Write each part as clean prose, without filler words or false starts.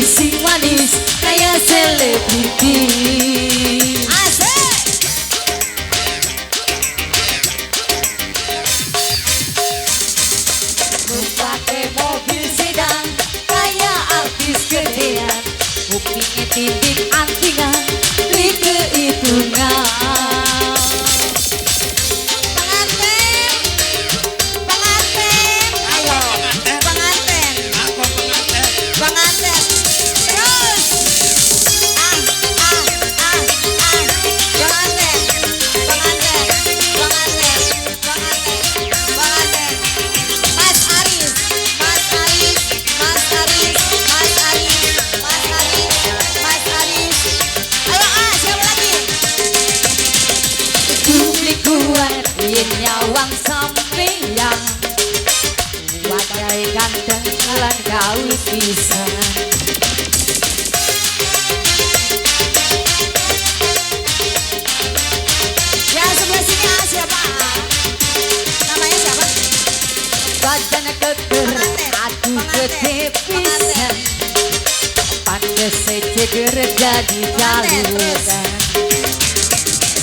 gadis sing manis kayak selebriti. Asik. Pakai mobil sedan kayak artis gedean, kupingnya tindik antingan, beli kehitungan. Nyawang sampeyan wadai ganteng lan kau bisa. Ya sebelah sini siapa? Namanya siapa? Badan keker aduh gede pisan, pantes sejeger jadi jaluran.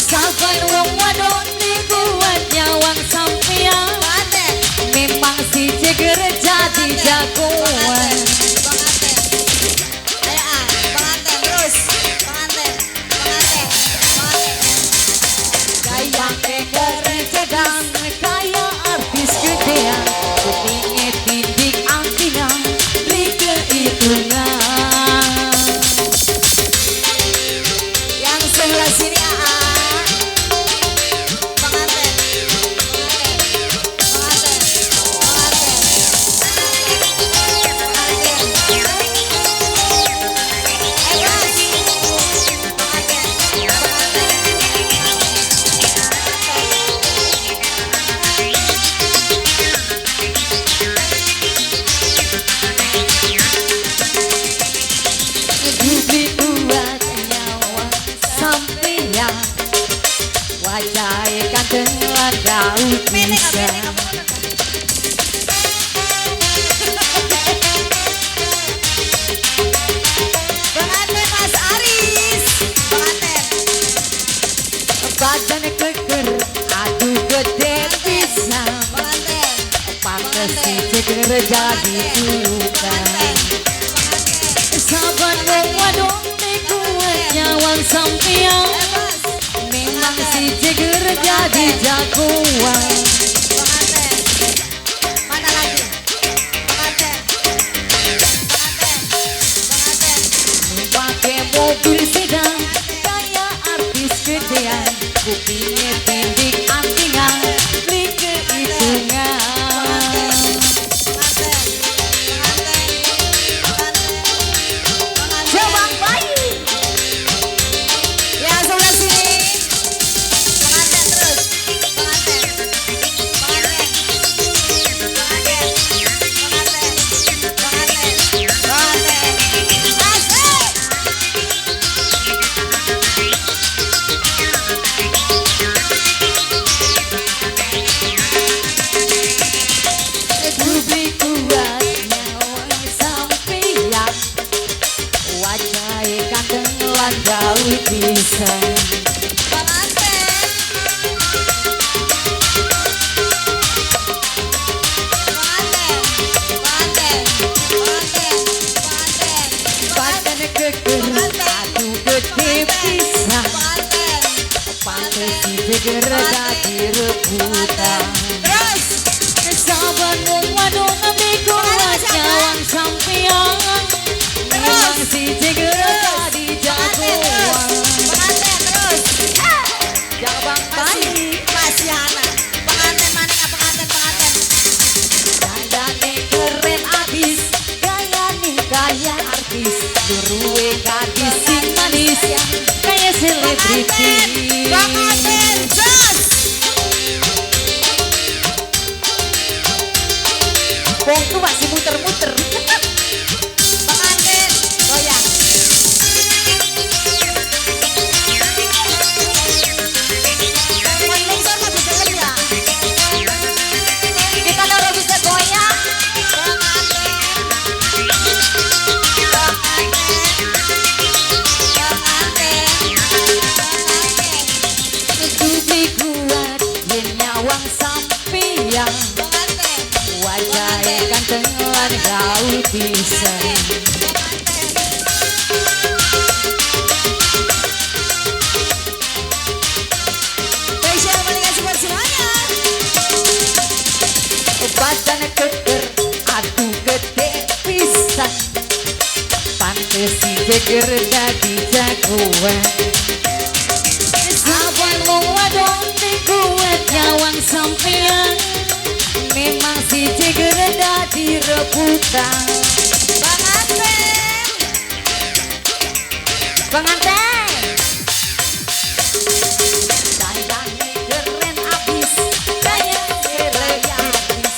Saban wong wadon buat nyawang sampeyan, memang si jeger jadi jagoan. Pengantin terus, pengantin. Gaya keker sedang kayak artis gedean, kupingnya tindik antingan, beli kehitungan. Yang sebelah sini wajah ganteng lan Daud bisa. Pengantin Mas Aris, pengantin. Badan keker, aduh gede bisa. Pengantin. Pantes si jeger jadi julukan. Saban wong wadon kuat nyawang sampeyan, memang si jeger jadi jagoan. Pengantin. Mana lagi? Pengantin. Pakai mobil sedan kayak artis gedean, kupingnya tindik antingan, beli kehitungan. Daud bisa. Badan keker aduh gede bisa, pantes si jeger jadi rebutan. Saban wong wadon ambil kuat nyawang sampeyan, memang si jeger jadi jagoan. Pengantin terus. Jabang masih anak. Pengantin mana pengantin. Dandane keren abis, gaya artis, duruwe gadis sing manis kayak selebriti. Pengantin jos. Wong tuh masih muter-muter. Pengantin goyang. Kita bisa goyang. Pengantin. Jeger dadi jagoan Sabar mau wadon kuat nyawang sampean Memang si Jeger dadi rebutan Bang Anteng Dandannya keren abis Kayak keren abis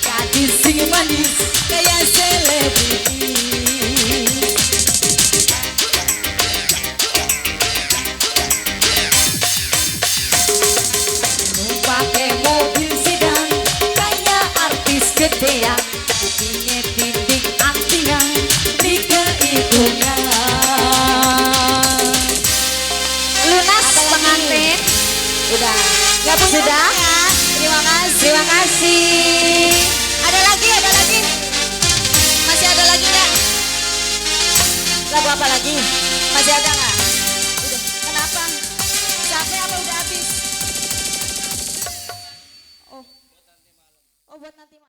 Gadis sing manis Kayak selebriti Pakai mobil sedan Kayak artis gedean Buktinya titik antingan Di kehitungan Lunas pengantin Udah Sudah Terima kasih. Terima kasih. Ada lagi? Masih ada lagi nggak? Lagu apa lagi? Masih ada nggak? Udah. Kenapa? Capek apa udah habis? Oh buat nanti malam.